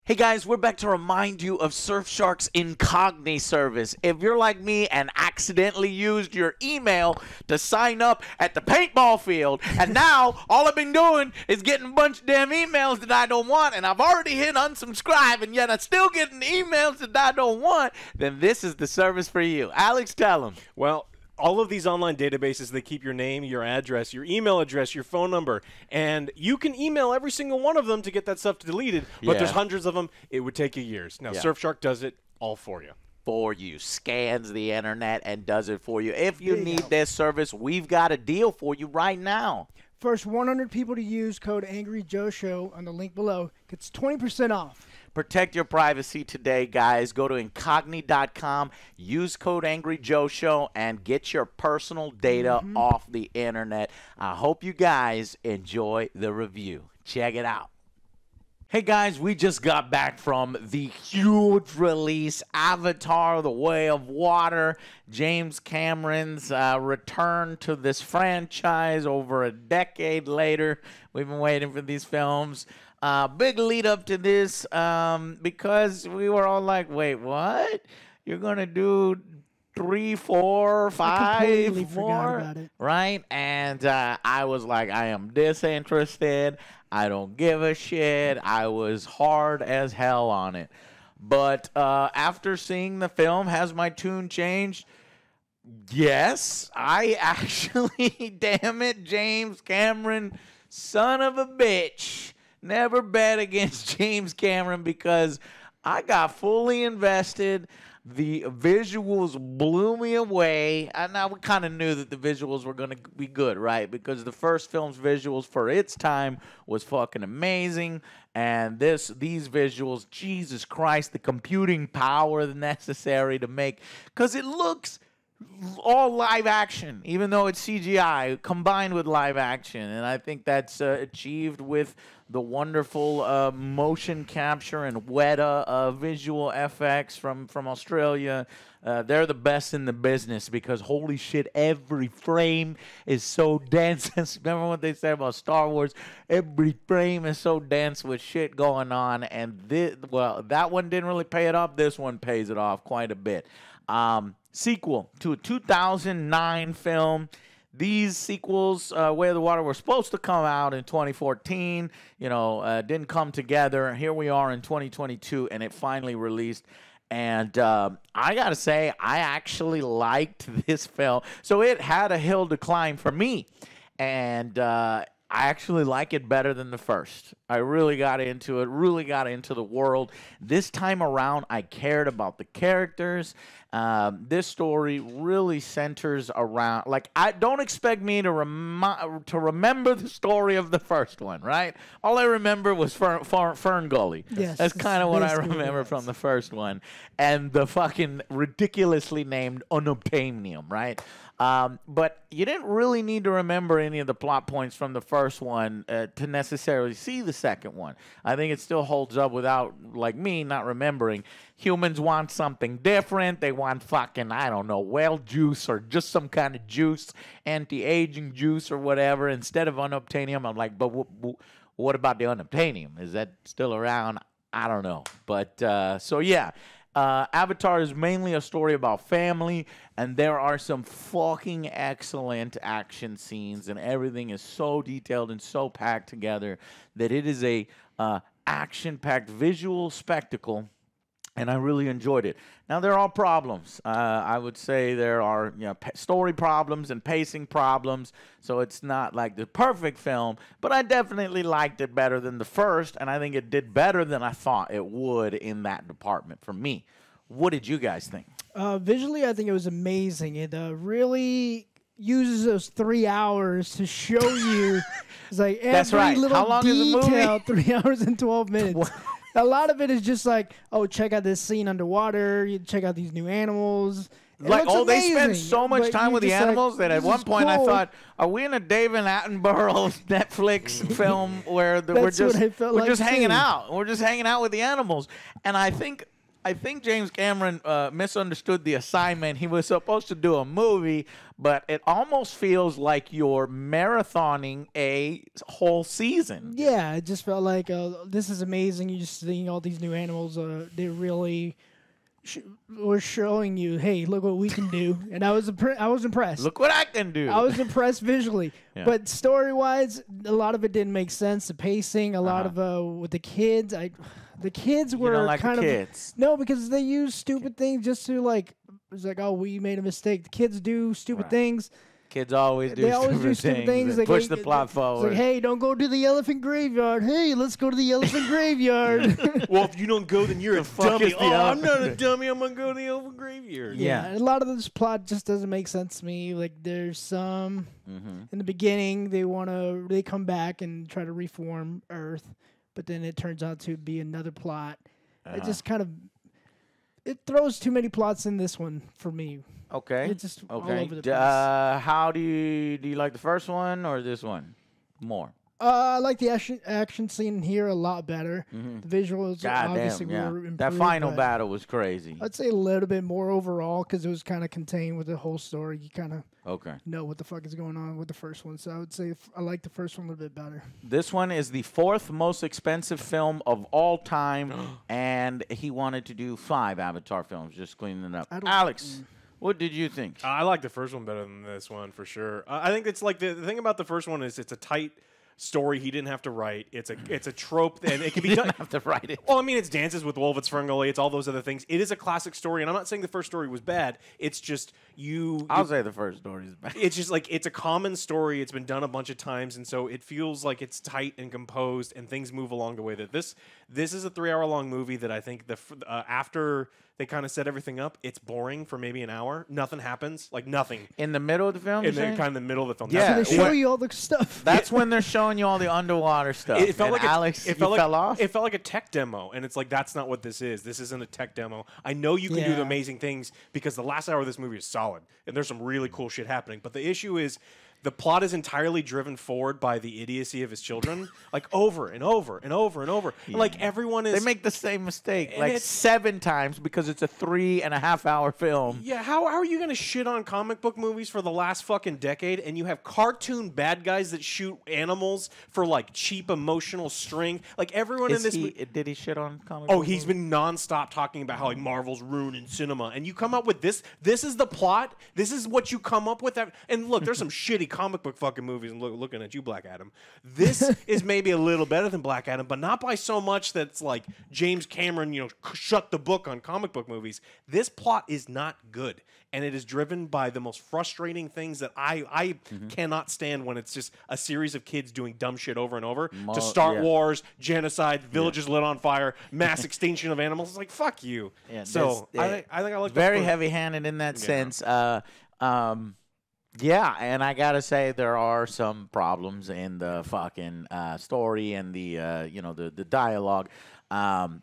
Hey guys, we're back to remind you of Surfshark's Incogni service. If you're like me and accidentally used your email to sign up at the paintball field, and now all I've been doing is getting a bunch of damn emails that I don't want, and I've already hit unsubscribe, and yet I'm still getting emails that I don't want, then this is the service for you. Alex, tell them. Well, all of these online databases, they keep your name, your address, your email address, your phone number, and you can email every single one of them to get that stuff deleted, but there's hundreds of them. It would take you years. Now, Surfshark does it all for you. Scans the internet and does it for you. If you need this service, we've got a deal for you right now. First 100 people to use code AngryJoe on the link below gets 20% off. Protect your privacy today, guys. Go to incogni.com, use code AngryJoe, and get your personal data off the internet. I hope you guys enjoy the review. Check it out. Hey guys, we just got back from the huge release, Avatar: The Way of Water, James Cameron's return to this franchise over a decade later. We've been waiting for these films. Big lead up to this because we were all like, wait, what? You're going to do 3, 4, 5 more? Right? And I was like, I am disinterested. I don't give a shit. I was hard as hell on it. But after seeing the film, has my tune changed? Yes, I actually, damn it, James Cameron, son of a bitch. Never bet against James Cameron because I got fully invested. The visuals blew me away. And I kind of knew that the visuals were going to be good, right? Because the first film's visuals for its time was fucking amazing. And these visuals, Jesus Christ, the computing power necessary to make. Because it looks all live action, even though it's CGI, combined with live action. And I think that's achieved with the wonderful motion capture and Weta visual effects from Australia. They're the best in the business because, holy shit, every frame is so dense. Remember what they said about Star Wars? Every frame is so dense with shit going on. And that one didn't really pay it off. This one pays it off quite a bit. Sequel to a 2009 film. These sequels, Way of the Water, were supposed to come out in 2014. You know, didn't come together. Here we are in 2022, and it finally released. And I got to say, I actually liked this film. So it had a hill to climb for me. And I actually like it better than the first. I really got into it, really got into the world. This time around, I cared about the characters. This story really centers around, like, I don't expect me to remember the story of the first one, right? All I remember was Fern Gully. Yes, that's kind of what I remember from the first one. And the fucking ridiculously named unobtainium, right? But you didn't really need to remember any of the plot points from the first one to necessarily see the second one. I think it still holds up without, like me, not remembering. Humans want something different. They want fucking, I don't know, whale juice or just some kind of juice, anti-aging juice or whatever. Instead of unobtainium, I'm like, but what about the unobtainium? Is that still around? I don't know. But, so yeah. Avatar is mainly a story about family, and there are some fucking excellent action scenes, and everything is so detailed and so packed together that it is a action-packed visual spectacle, and I really enjoyed it. Now, there are problems. I would say there are story problems and pacing problems, so it's not like the perfect film, but I definitely liked it better than the first, and I think it did better than I thought it would in that department for me. What did you guys think? Visually, I think it was amazing. It really uses those 3 hours to show you. It's like every little How long detail, is the movie? 3 hours and 12 minutes. A lot of it is just like, oh, check out this scene underwater. You check out these new animals. Like, oh, they spend so much time with the animals that at one point I thought, are we in a David Attenborough Netflix film where we're just hanging out? We're just hanging out with the animals. And I think I think James Cameron misunderstood the assignment. He was supposed to do a movie, but it almost feels like you're marathoning a whole season. Yeah, it just felt like this is amazing. You're just seeing all these new animals. They really were showing you, hey, look what we can do, and I was impressed. Look what I can do. I was impressed visually, but story-wise, a lot of it didn't make sense. The pacing, a lot of with the kids, the kids were don't like kind the of kids. No, because they use stupid things just to like. It's like, oh, we made a mistake. The kids do stupid things. Kids always do stupid things. They push the plot forward. It's like, hey, don't go to the elephant graveyard. Hey, let's go to the elephant graveyard. Well, if you don't go, then you're a dummy. Oh, I'm not a dummy. I'm going to go to the elephant graveyard. Yeah, a lot of this plot just doesn't make sense to me. Like, there's some in the beginning they come back and try to reform Earth, but then it turns out to be another plot. It just kind of throws too many plots in this one for me. Okay. It's just all okay. over the place. How do you like the first one or this one more? I like the action scene here a lot better. The visuals obviously were improved. That final battle was crazy. I'd say a little bit more overall because it was kind of contained with the whole story. You kind of know what the fuck is going on with the first one. So I would say I like the first one a little bit better. This one is the 4th most expensive film of all time, and he wanted to do 5 Avatar films, just cleaning it up. Alex, what did you think? I like the first one better than this one for sure. I think it's like the thing about the first one is it's a tight story he didn't have to write. It's a trope, and it can be done. Didn't have to write it. Well, I mean, it's Dances with Wolves, it's Ferngully, it's all those other things. It is a classic story, and I'm not saying the first story was bad. It's just I'll say the first story is bad. It's just like it's a common story. It's been done a bunch of times, and so it feels like it's tight and composed, and things move along the way that this is a 3-hour-long movie that I think after they kind of set everything up, it's boring for maybe an hour. Nothing happens, like nothing. In the middle of the film? Kind of the middle of the film. Yeah. So they show you all the stuff. That's when they're showing you all the underwater stuff. It felt like Alex, it fell off? It felt like a tech demo, and it's like, that's not what this is. This isn't a tech demo. I know you can do the amazing things because the last hour of this movie is solid, and there's some really cool shit happening. But the issue is the plot is entirely driven forward by the idiocy of his children, like over and over and over and over. Yeah. And like everyone is, they make the same mistake like 7 times because it's a 3.5-hour film. Yeah, how are you gonna shit on comic book movies for the last fucking decade, and you have cartoon bad guys that shoot animals for like cheap emotional strength? Like everyone in this, did he shit on comic? Oh, he's been nonstop talking about how like Marvel's ruining cinema, and you come up with this. This is the plot. This is what you come up with. And look, there's some shitty comic book fucking movies, and looking at you, Black Adam. This is maybe a little better than Black Adam, but not by so much that's like James Cameron, shut the book on comic book movies. This plot is not good, and it is driven by the most frustrating things that I cannot stand when it's just a series of kids doing dumb shit over and over to start wars, genocide, villages lit on fire, mass extinction of animals. It's like, fuck you. Yeah, so I think I like very heavy-handed in that sense. Yeah, and I gotta say there are some problems in the fucking story and the the dialogue,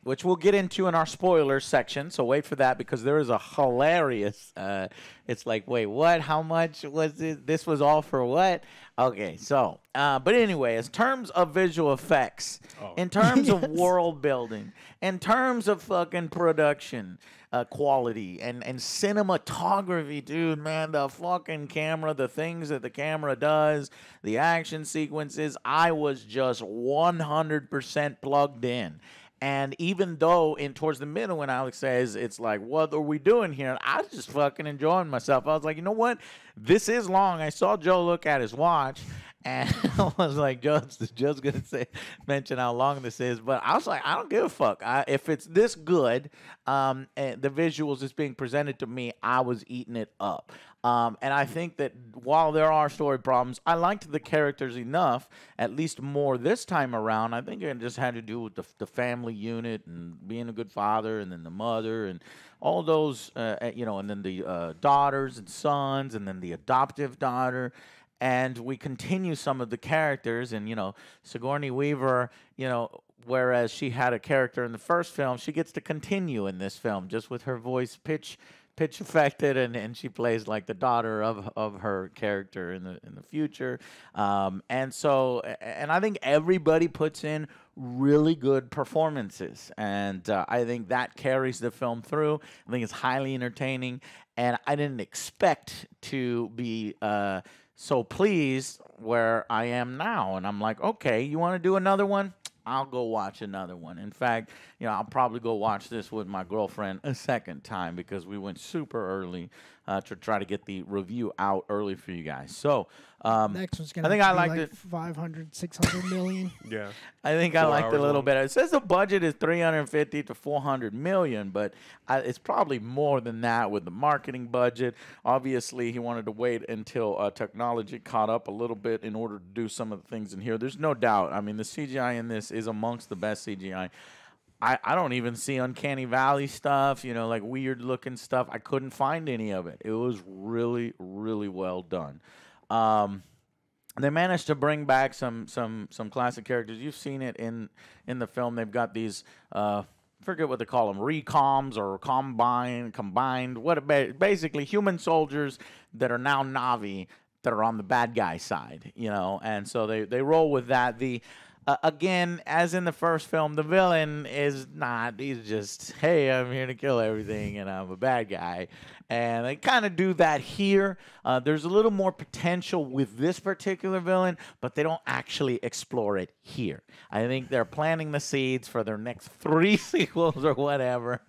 which we'll get into in our spoilers section. So wait for that because there is a hilarious. It's like, wait, what? How much was this? This was all for what? Okay, so but anyway, in terms of visual effects, in terms of world building, in terms of fucking production. Quality and cinematography, dude, man, the fucking camera, the things that the camera does, the action sequences, I was just 100% plugged in. And even though towards the middle when Alex says it's like, what are we doing here? I was just fucking enjoying myself. I was like, you know what? This is long. I saw Joe look at his watch. And I was like, Joe's going to mention how long this is. But I was like, I don't give a fuck. If it's this good, and the visuals is being presented to me, I was eating it up. And I think that while there are story problems, I liked the characters enough, at least more this time around. I think it just had to do with the family unit and being a good father and then the mother and all those, and then the daughters and sons and then the adoptive daughter. And we continue some of the characters, and Sigourney Weaver, whereas she had a character in the first film, she gets to continue in this film just with her voice pitch affected, and she plays like the daughter of her character in the future, and I think everybody puts in really good performances, and I think that carries the film through. I think it's highly entertaining, and I didn't expect to be so pleased where I am now. And I'm like, okay, you want to do another one? I'll go watch another one. In fact, I'll probably go watch this with my girlfriend a second time because we went super early to try to get the review out early for you guys. So next one's gonna I think I liked like it. 500, 600 million. Yeah. I think I liked it a 4 hours little long. bit. It says the budget is 350 to 400 million, but it's probably more than that with the marketing budget. Obviously, he wanted to wait until technology caught up a little bit in order to do some of the things in here. There's no doubt. I mean, the CGI in this is amongst the best CGI. I don't even see Uncanny Valley stuff, like weird looking stuff. I couldn't find any of it. It was really, really well done. They managed to bring back some classic characters. You've seen it in the film. They've got these forget what they call them, recoms or combined. Basically human soldiers that are now Na'vi that are on the bad guy side, and so they roll with that. Again, as in the first film, the villain is not. He's just, hey, I'm here to kill everything, and I'm a bad guy. And they kind of do that here. There's a little more potential with this particular villain, but they don't actually explore it here. I think they're planting the seeds for their next 3 sequels or whatever.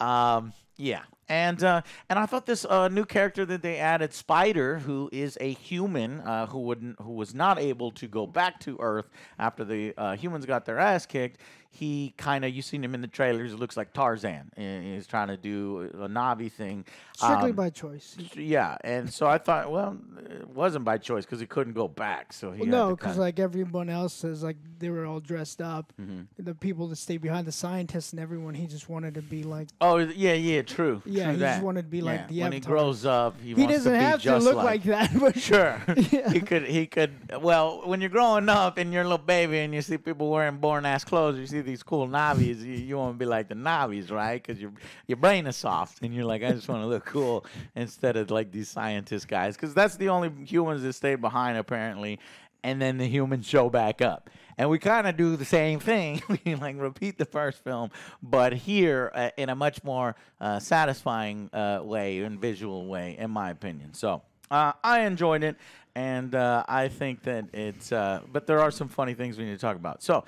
Yeah. And I thought this new character that they added, Spider, who is a human who was not able to go back to Earth after the humans got their ass kicked. He you've seen him in the trailers. It looks like Tarzan. He's trying to do a Na'vi thing. Strictly by choice. Yeah, and so I thought, well, it wasn't by choice because he couldn't go back. So he No, because like everyone else says, like they were all dressed up. Mm-hmm. The people that stayed behind, the scientists and everyone, he just wanted to be like. Oh yeah, true. Yeah, true he that. just wanted to be like the when he Avatar. grows up, he He wants doesn't to be have to just look like like that, but sure. Yeah. He could. Well, when you're growing up and you're a little baby and you see people wearing boring-ass clothes, you see these cool Na'vis, you want to be like the Na'vis, right? Because your brain is soft and you're like, I just want to look cool instead of like these scientist guys. Because that's the only humans that stayed behind, apparently. And then the humans show back up. And we kind of do the same thing. We like repeat the first film, but here in a much more satisfying way and visual way, in my opinion. So I enjoyed it, and I think that it's. But there are some funny things we need to talk about. So,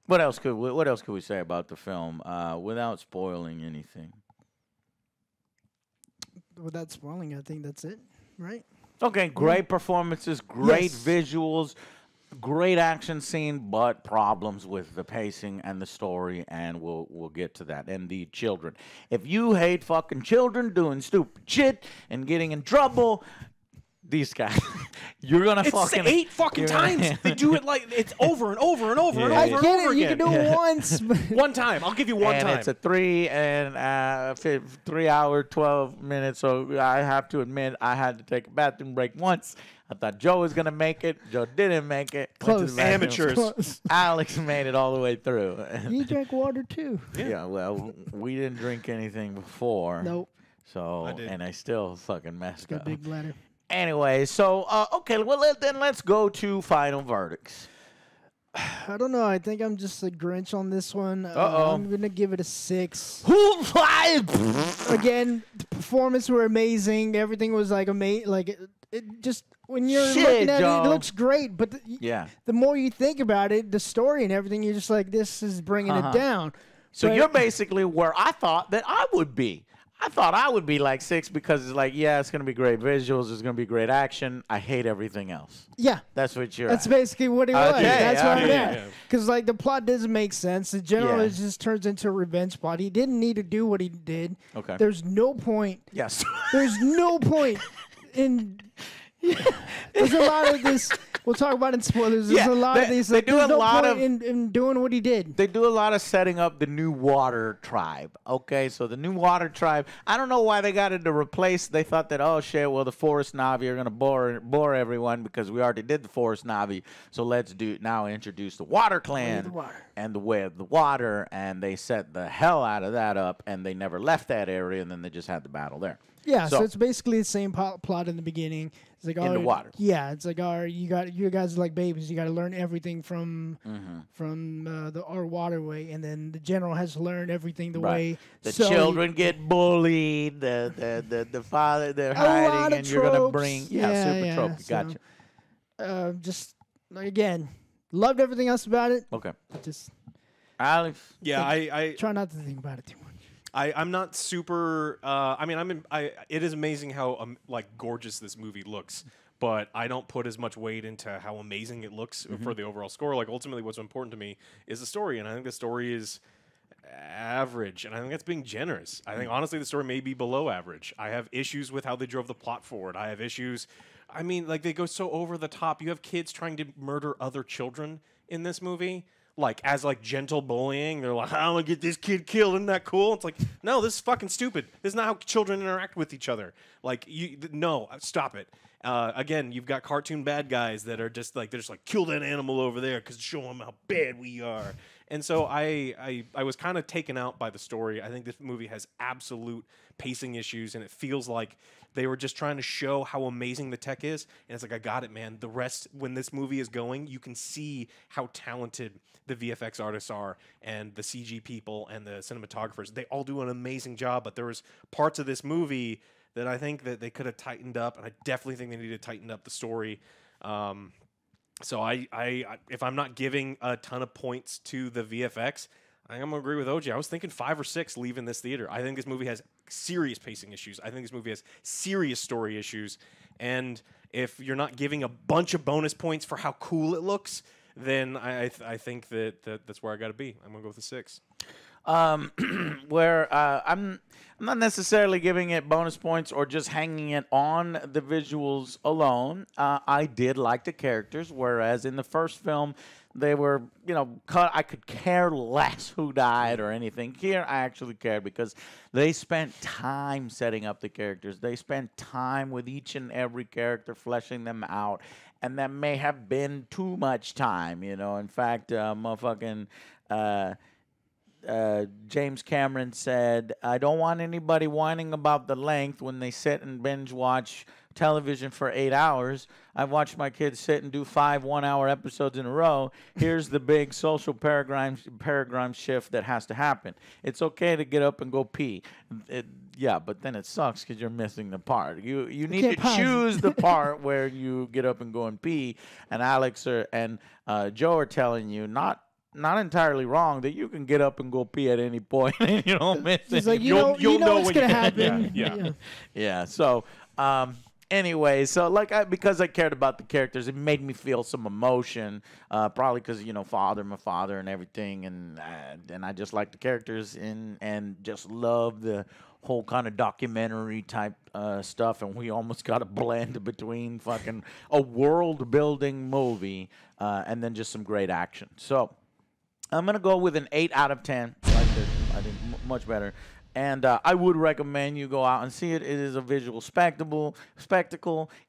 what else could we say about the film without spoiling anything? Without spoiling, I think that's it, right? Okay, great performances, great Yes. visuals, great action scene, but problems with the pacing and the story, and we'll get to that. And the children. If you hate fucking children doing stupid shit and getting in trouble, these guys, you're gonna It's fucking 8 fucking times. They do it like it's over and over and over and Yeah, over yeah. and I over get it. You again. can do it once. But One time. I'll give you one and time. it's a 3 hour 12 minutes. So I have to admit, I had to take a bathroom break once. I thought Joe was gonna make it. Joe didn't make it. Went to the Close. bathroom. Amateurs. Close. Alex made it all the way through. You drank water too. Yeah, well, we didn't drink anything before. Nope. So, I did. and I still fucking messed Got up. big bladder. Anyway, so, okay, well, then let's go to final verdicts. I don't know. I think I'm just a Grinch on this one. Uh-oh. I'm gonna give it a 6. Who lied? Again, the performances were amazing. Everything was like amazing. Like it just when you're Shit, looking at Joe. it, it looks great. But Yeah. the more you think about it, the story and everything, you're just like, this is bringing it down. So But- you're basically where I thought that I would be. I thought I would be like 6 because it's like, yeah, it's going to be great visuals. There's going to be great action. I hate everything else. Yeah. That's what you're That's at. basically what it was. Okay, That's what I'm okay. at. Yeah. Because like the plot doesn't make sense. The general Yeah. just turns into a revenge plot. He didn't need to do what he did. Okay. There's no point. Yes. There's no point in. There's a lot of this. We'll talk about in spoilers. There's Yeah, a lot of these. they Like, do there's a no lot point of- in doing what he did. They do a lot of setting up the new water tribe. Okay, so the new water tribe. I don't know why they got it to replace. They thought that, oh shit, well the forest Navi are gonna bore everyone because we already did the forest Navi. So let's introduce the water clan the water. and the way of the water, and they set the hell out of that up, and they never left that area, and then they just had the battle there. Yeah, so it's basically the same plot in the beginning. It's like In the water. Yeah, it's like, you're you guys are like babies. You got to learn everything from our waterway, and then the general has to learn everything the way the children get bullied. The father they're hiding, and you're gonna bring super trophy. So, Gotcha. Just again, loved everything else about it. Okay. Just Alex. Yeah, I try not to think about it too much. I'm not super. I mean, it is amazing how like gorgeous this movie looks, but I don't put as much weight into how amazing it looks for the overall score. Like ultimately, what's important to me is the story, and I think the story is average, and I think that's being generous. I think honestly, the story may be below average. I have issues with how they drove the plot forward. I have issues. I mean, like they go so over the top. You have kids trying to murder other children in this movie. Like, as, like, gentle bullying. They're like, I'm going to get this kid killed. Isn't that cool? It's like, no, this is fucking stupid. This is not how children interact with each other. Like, no, stop it. Again, you've got cartoon bad guys that are just like, kill that animal over there because show them how bad we are. And so I was kind of taken out by the story. I think this movie has absolute pacing issues, and it feels like they were just trying to show how amazing the tech is. And it's like, I got it, man. The rest, when this movie is going, you can see how talented the VFX artists are, and the CG people, and the cinematographers. They all do an amazing job, but there was parts of this movie that I think that they could have tightened up, and I definitely think they need to tighten up the story. So if I'm not giving a ton of points to the VFX, I think I'm going to agree with OJ. I was thinking 5 or 6 leaving this theater. I think this movie has serious pacing issues. I think this movie has serious story issues. And if you're not giving a bunch of bonus points for how cool it looks, then I think that's where I got to be. I'm going to go with a 6. Where I'm not necessarily giving it bonus points or just hanging it on the visuals alone. I did like the characters, whereas in the first film they were, cut. I could care less who died or anything. Here I actually cared because they spent time setting up the characters. They spent time with each and every character, fleshing them out, and that may have been too much time. In fact, motherfucking. James Cameron said, I don't want anybody whining about the length when they sit and binge watch television for 8 hours. I've watched my kids sit and do 5 one-hour episodes in a row. Here's the big social paradigm shift that has to happen. It's okay to get up and go pee. Yeah, but then it sucks because you're missing the part. You need to choose the part where you get up and go and pee. And Alex and Joe are telling you not entirely wrong that you can get up and go pee at any point and you don't miss it. Like, you'll know what's going to happen. Yeah. So, anyway, so because I cared about the characters, it made me feel some emotion. Probably because my father and everything, and I just like the characters and just love the whole kind of documentary type stuff, and we almost got a blend between fucking a world building movie and then just some great action. So I'm going to go with an 8 out of 10. I did much better. And I would recommend you go out and see it. It is a visual spectacle.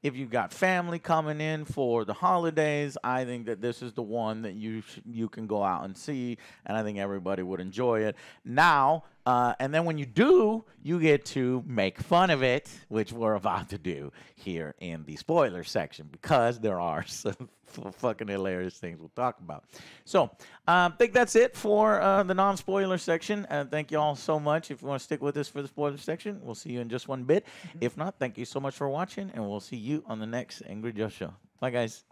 If you got family coming in for the holidays, I think that this is the one that you can go out and see, and I think everybody would enjoy it. Now, and then when you do, you get to make fun of it, which we're about to do here in the spoiler section, because there are some fucking hilarious things we'll talk about. So, I think that's it for the non-spoiler section. Thank you all so much. If you want to stick with us for the spoiler section, we'll see you in just one bit. If not, thank you so much for watching, and we'll see you on the next Angry Joe Show. Bye, guys.